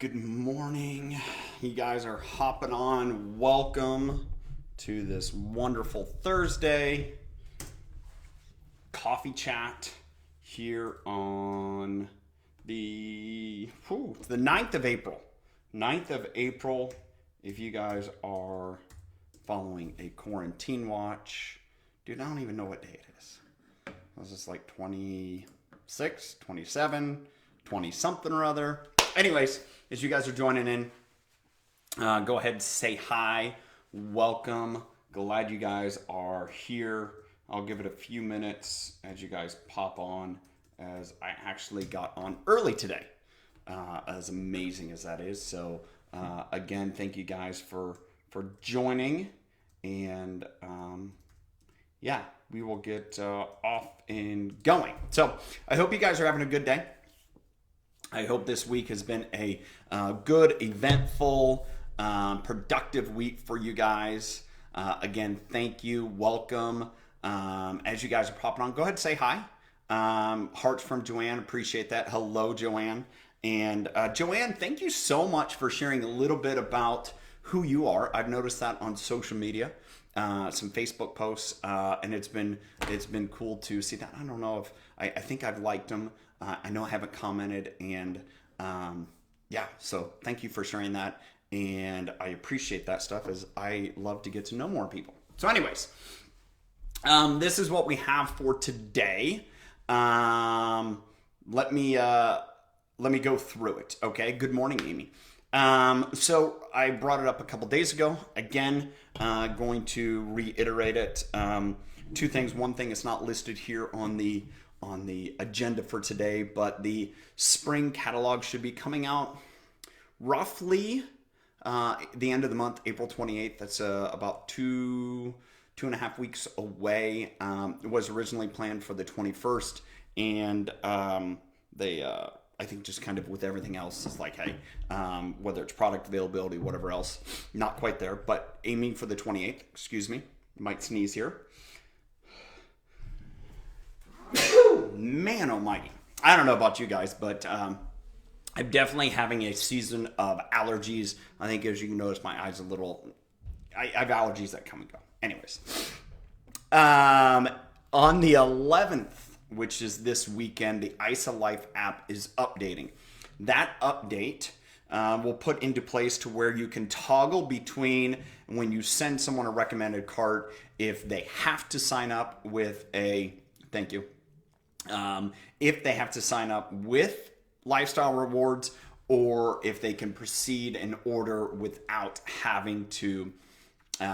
Good morning. You guys are hopping on. Welcome to this wonderful Thursday coffee chat here on the 9th of April. 9th of April. If you guys are following a quarantine watch, dude, I don't even know what day it is. Was this like 26, 27, 20 something or other? Anyways, as you guys are joining in, go ahead and say hi. Welcome. Glad you guys are here. I'll give it a few minutes as you guys pop on, as I actually got on early today, as amazing as that is. So again, thank you guys for joining, and yeah, we will get off and going. So I hope you guys are having a good day. I hope this week has been a good, eventful, productive week for you guys. Again, thank you. Welcome. As you guys are popping on, go ahead and say hi. Hearts from Joanne. Appreciate that. Hello, Joanne. And Joanne, thank you so much for sharing a little bit about who you are. I've noticed that on social media, some Facebook posts, and it's been cool to see that. I don't know if I think I've liked them. I know I haven't commented, and yeah, so thank you for sharing that, and I appreciate that stuff, as I love to get to know more people. So anyways, this is what we have for today. Let me go through it, okay? Good morning, Amy. So I brought it up a couple days ago. Again, going to reiterate it. Two things. One thing, it's not listed here on the agenda for today, but the spring catalog should be coming out roughly the end of the month, April 28th. That's about two and a half weeks away. It was originally planned for the 21st, and they I think just kind of with everything else, it's like, hey, whether it's product availability, whatever else, not quite there, but aiming for the 28th. Excuse me, might sneeze here. Man almighty. I don't know about you guys, but I'm definitely having a season of allergies. I think, as you can notice, my eyes a little... I have allergies that come and go. Anyways. On the 11th, which is this weekend, the IsaLife app is updating. That update will put into place to where you can toggle between, when you send someone a recommended cart, if they have to sign up with a... Thank you. If they have to sign up with lifestyle rewards, or if they can proceed and order without having to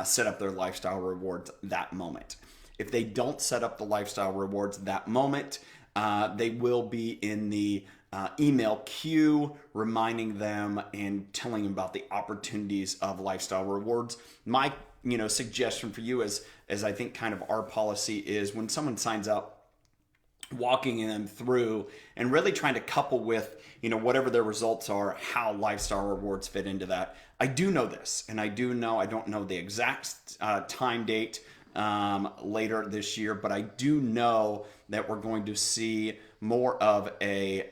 set up their lifestyle rewards that moment. If they don't set up the lifestyle rewards that moment, they will be in the email queue, reminding them and telling them about the opportunities of lifestyle rewards. My suggestion for you, as I think kind of our policy is, when someone signs up, walking them through and really trying to couple with, whatever their results are, how lifestyle rewards fit into that. I do know this, and I don't know the exact time date later this year, but I do know that we're going to see more of a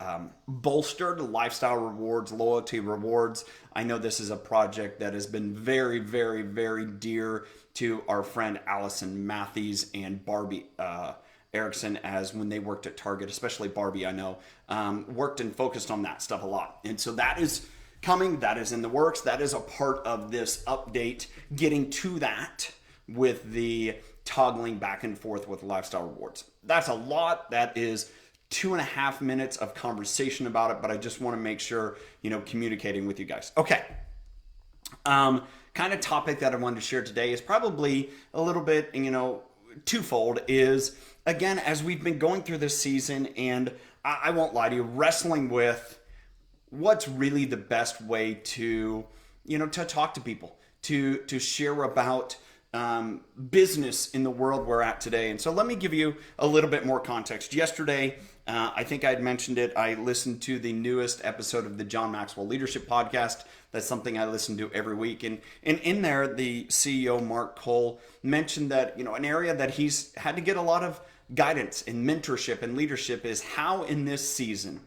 bolstered lifestyle rewards, loyalty rewards. I know this is a project that has been very, very, very dear to our friend Allison Matthews and Barbie Erickson, as when they worked at Target, especially Barbie, I know, worked and focused on that stuff a lot. And so that is coming, that is in the works, that is a part of this update, getting to that with the toggling back and forth with lifestyle rewards. That's a lot. That is 2.5 minutes of conversation about it, but I just want to make sure, communicating with you guys. Okay. Kind of topic that I wanted to share today is probably a little bit, twofold, is, again, as we've been going through this season, and I won't lie to you, wrestling with what's really the best way to, to talk to people, to share about business in the world we're at today. And so let me give you a little bit more context. Yesterday, I think I had mentioned it, I listened to the newest episode of the John Maxwell Leadership Podcast. That's something I listen to every week. And in there, the CEO, Mark Cole, mentioned that, an area that he's had to get a lot of guidance and mentorship and leadership is how in this season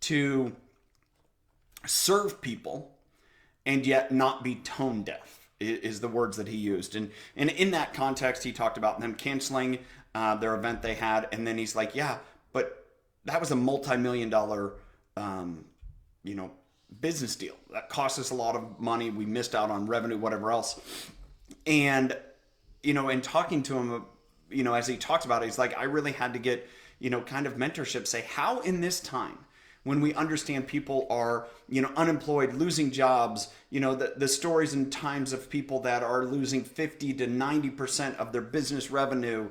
to serve people and yet not be tone deaf is the words that he used. And in that context, he talked about them canceling their event they had. And then he's like, yeah, but that was a multi-million dollar, business deal that cost us a lot of money. We missed out on revenue, whatever else. And, in talking to him, as he talks about it, he's like, I really had to get, kind of mentorship, say how in this time, when we understand people are, unemployed, losing jobs, the stories and times of people that are losing 50 to 90% of their business revenue,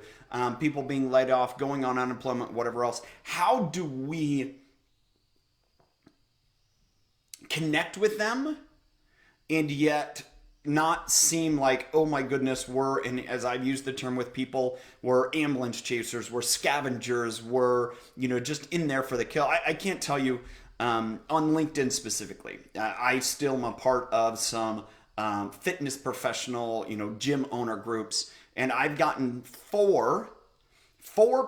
people being laid off, going on unemployment, whatever else. How do we connect with them and yet not seem like, oh my goodness, and as I've used the term with people, we're ambulance chasers, we're scavengers, we're, just in there for the kill. I can't tell you, on LinkedIn specifically, I still am a part of some fitness professional, gym owner groups, and I've gotten four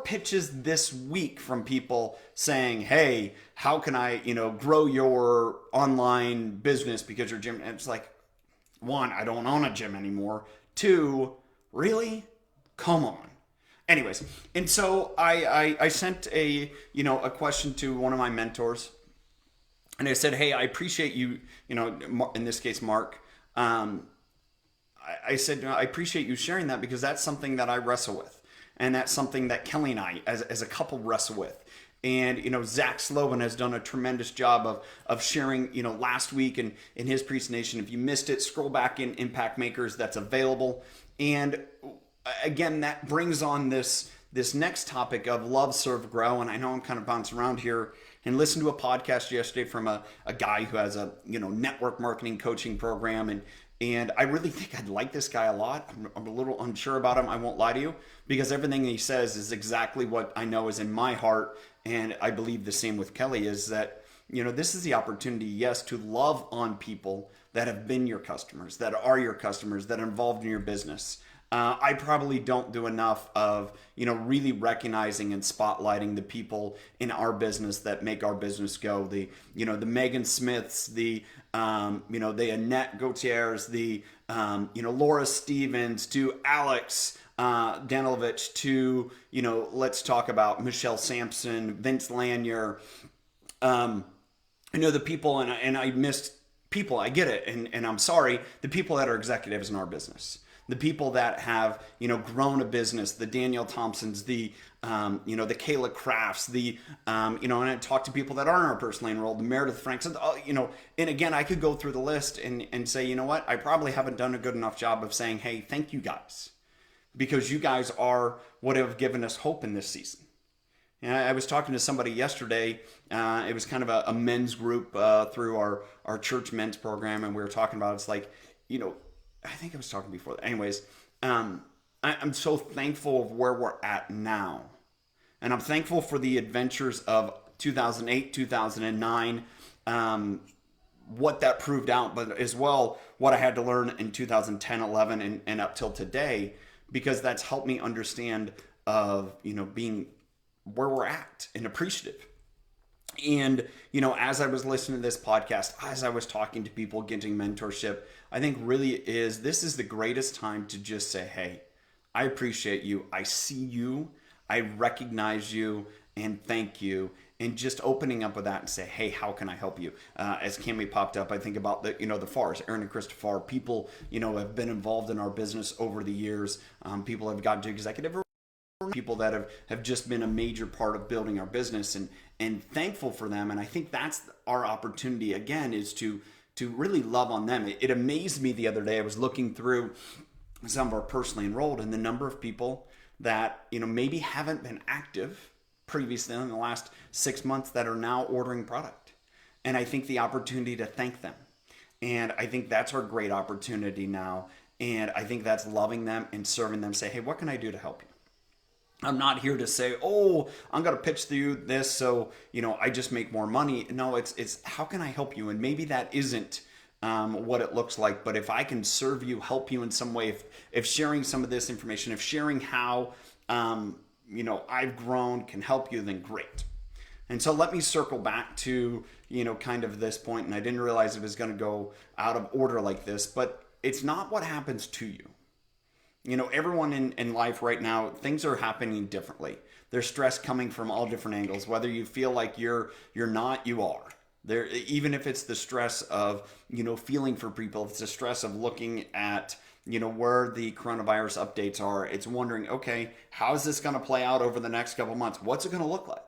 pitches this week from people saying, hey, how can I, grow your online business because your gym, and it's like, one, I don't own a gym anymore. Two, really? Come on. Anyways, and so I sent a question to one of my mentors, and I said, hey, I appreciate you, in this case, Mark. I said, I appreciate you sharing that because that's something that I wrestle with. And that's something that Kelly and I, as a couple, wrestle with. And, Zach Slovan has done a tremendous job of sharing, last week in his presentation. If you missed it, scroll back in Impact Makers, that's available. And again, that brings on this next topic of love, serve, grow. And I know I'm kind of bouncing around here, and listened to a podcast yesterday from a guy who has a, network marketing coaching program. And I really think I'd like this guy a lot. I'm a little unsure about him, I won't lie to you, because everything he says is exactly what I know is in my heart. And I believe the same with Kelly, is that, this is the opportunity, yes, to love on people that have been your customers, that are your customers, that are involved in your business. I probably don't do enough of, really recognizing and spotlighting the people in our business that make our business go. The Megan Smiths, the Annette Gauthiers, the, Laura Stevens, to Alex Danilovich, to, let's talk about Michelle Sampson, Vince Lanier, the people, and I missed people, I get it, and I'm sorry, the people that are executives in our business. The people that have, grown a business, the Danielle Thompsons, the Kayla Crafts, and I talk to people that aren't personally enrolled, the Meredith Franks, and again, I could go through the list and say, you know what, I probably haven't done a good enough job of saying, hey, thank you guys, because you guys are what have given us hope in this season. And I was talking to somebody yesterday, it was kind of a men's group through our church men's program, and we were talking about, it's like, I think I was talking before that. Anyways, I'm so thankful of where we're at now. And I'm thankful for the adventures of 2008, 2009, what that proved out, but as well, what I had to learn in 2010, 11, and up till today, because that's helped me understand of, being where we're at and appreciative. And, as I was listening to this podcast, as I was talking to people, getting mentorship, I think really this is the greatest time to just say, hey, I appreciate you. I see you. I recognize you, and thank you. And just opening up with that and say, hey, how can I help you? As Cami popped up, I think about the Farrs, Aaron and Krista Farr. People, have been involved in our business over the years. People have gotten to executive, people that have just been a major part of building our business, and thankful for them. And I think that's our opportunity again, is to really love on them. It amazed me the other day. I was looking through some of our personally enrolled, and the number of people that, maybe haven't been active previously in the last 6 months that are now ordering product. And I think the opportunity to thank them. And I think that's our great opportunity now. And I think that's loving them and serving them. Say, hey, what can I do to help you? I'm not here to say, oh, I'm going to pitch to you this so, I just make more money. No, it's how can I help you? And maybe that isn't what it looks like. But if I can serve you, help you in some way, if sharing some of this information, if sharing how, I've grown can help you, then great. And so let me circle back to, kind of this point, and I didn't realize it was going to go out of order like this, but it's not what happens to you. Everyone in life right now, things are happening differently. There's stress coming from all different angles. Whether you feel like you're not, you are. There, even if it's the stress of, feeling for people, if it's the stress of looking at, where the coronavirus updates are, it's wondering, okay, how is this going to play out over the next couple months? What's it going to look like?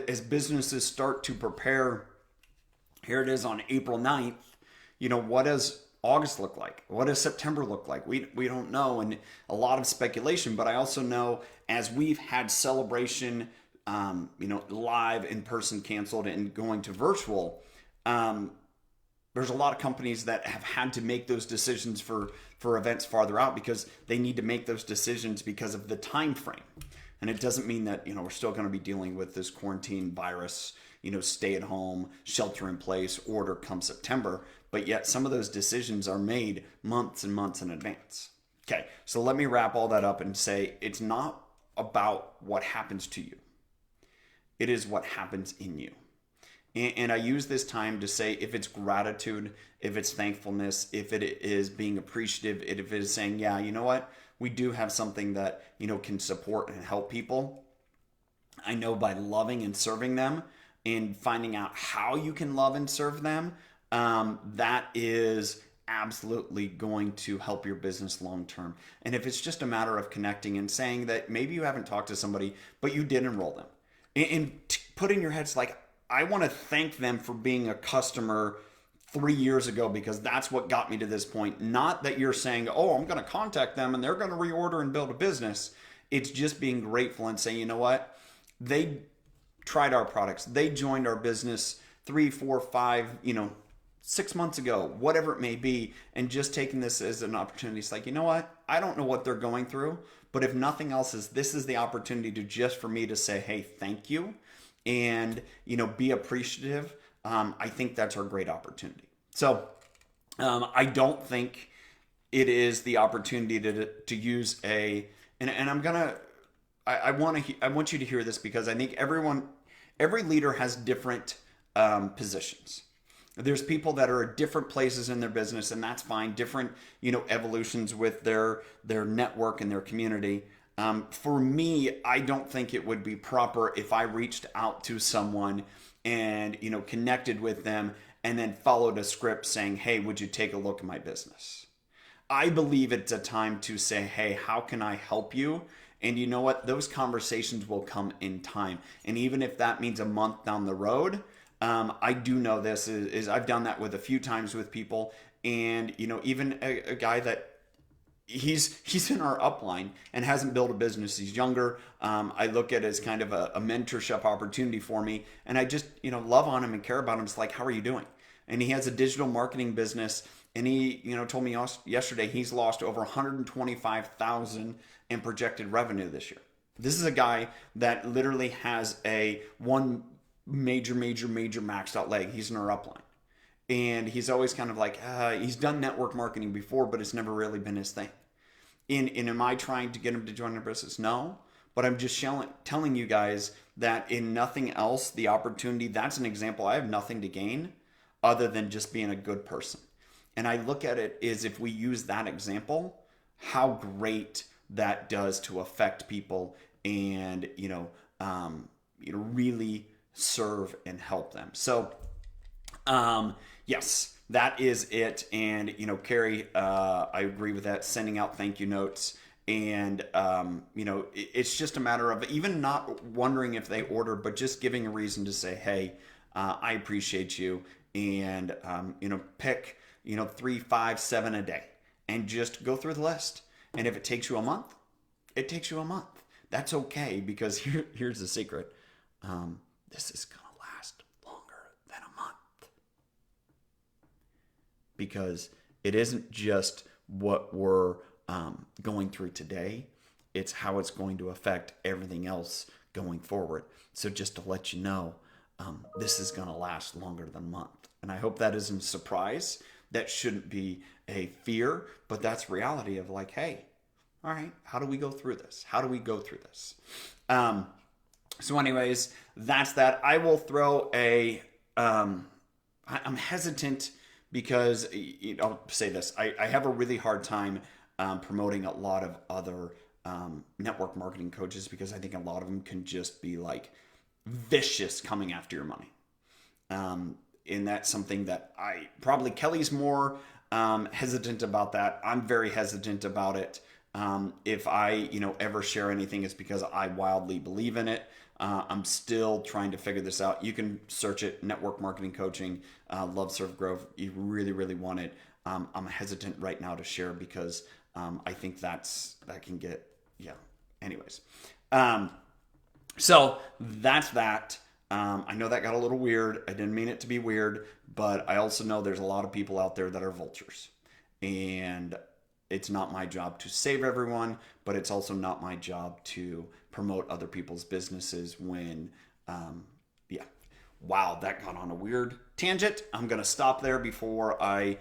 As businesses start to prepare, here it is on April 9th, what does August look like? What does September look like? We don't know, and a lot of speculation, but I also know as we've had celebration, live in person canceled and going to virtual, there's a lot of companies that have had to make those decisions for events farther out because they need to make those decisions because of the time frame. And it doesn't mean that, we're still going to be dealing with this quarantine virus, stay at home, shelter in place order come September. But yet some of those decisions are made months and months in advance. Okay, so let me wrap all that up and say it's not about what happens to you. It is what happens in you. And I use this time to say if it's gratitude, if it's thankfulness, if it is being appreciative, if it is saying, yeah, you know what? We do have something that, can support and help people. I know by loving and serving them and finding out how you can love and serve them, that is absolutely going to help your business long term. And if it's just a matter of connecting and saying that maybe you haven't talked to somebody, but you did enroll them, and put in your heads like, I want to thank them for being a customer 3 years ago because that's what got me to this point. Not that you're saying, oh, I'm going to contact them and they're going to reorder and build a business. It's just being grateful and saying, you know what? They tried our products. They joined our business 3, 4, 5, 6 months ago, whatever it may be, and just taking this as an opportunity. It's like, you know what? I don't know what they're going through, but if nothing else, this is the opportunity to just for me to say, hey, thank you, and be appreciative. I think that's our great opportunity. So I don't think it is the opportunity to use and I'm gonna I want you to hear this because I think every leader has different positions. There's people that are at different places in their business, and that's fine. Different, evolutions with their network and their community. For me, I don't think it would be proper if I reached out to someone and, connected with them and then followed a script saying, hey, would you take a look at my business? I believe it's a time to say, hey, how can I help you? And you know what? Those conversations will come in time. And even if that means a month down the road, I do know this is I've done that with a few times with people, and even a guy that he's in our upline and hasn't built a business. He's younger. I look at it as kind of a mentorship opportunity for me, and I just love on him and care about him. It's like, how are you doing? And he has a digital marketing business, and he told me yesterday he's lost over 125,000 in projected revenue this year. This is a guy that literally has a one major maxed out leg. He's in our upline. And he's always kind of like, he's done network marketing before, but it's never really been his thing. And am I trying to get him to join our business? No. But I'm just telling you guys that in nothing else, the opportunity, that's an example. I have nothing to gain other than just being a good person. And I look at it as if we use that example, how great that does to affect people and, really serve and help them. So, yes, that is it. And, Carrie, I agree with that, sending out thank you notes. And, it's just a matter of even not wondering if they order, but just giving a reason to say, hey, I appreciate you. And, pick, 3, 5, 7 a day and just go through the list. And if it takes you a month, it takes you a month. That's okay, because here's the secret. This is going to last longer than a month. Because it isn't just what we're going through today. It's how it's going to affect everything else going forward. So just to let you know, this is going to last longer than a month. And I hope that isn't a surprise. That shouldn't be a fear, but that's reality of like, hey, all right, how do we go through this? How do we go through this? So anyways, that's that. I will throw a, I'm hesitant because, I'll say this, I have a really hard time promoting a lot of other network marketing coaches because I think a lot of them can just be like vicious coming after your money. And that's something that Kelly's more hesitant about that. I'm very hesitant about it. If I, ever share anything, it's because I wildly believe in it. I'm still trying to figure this out. You can search it, network marketing coaching, love, serve, grow. You really, really want it. I'm hesitant right now to share because I think that can get, yeah. Anyways, so that's that. I know that got a little weird. I didn't mean it to be weird, but I also know there's a lot of people out there that are vultures. And it's not my job to save everyone, but it's also not my job to promote other people's businesses when, yeah. Wow, that got on a weird tangent. I'm going to stop there before I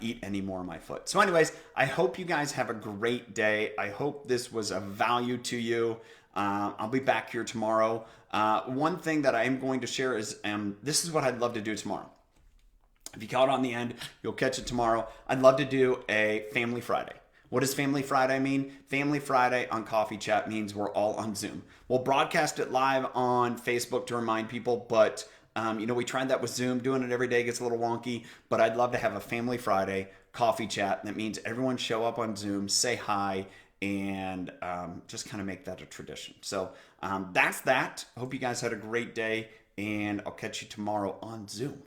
eat any more of my foot. So anyways, I hope you guys have a great day. I hope this was of value to you. I'll be back here tomorrow. One thing that I am going to share is this is what I'd love to do tomorrow. If you caught on the end, you'll catch it tomorrow. I'd love to do a Family Friday. What does Family Friday mean? Family Friday on Coffee Chat means we're all on Zoom. We'll broadcast it live on Facebook to remind people, but we tried that with Zoom. Doing it every day gets a little wonky, but I'd love to have a Family Friday Coffee Chat. That means everyone show up on Zoom, say hi, and just kind of make that a tradition. So that's that. I hope you guys had a great day, and I'll catch you tomorrow on Zoom.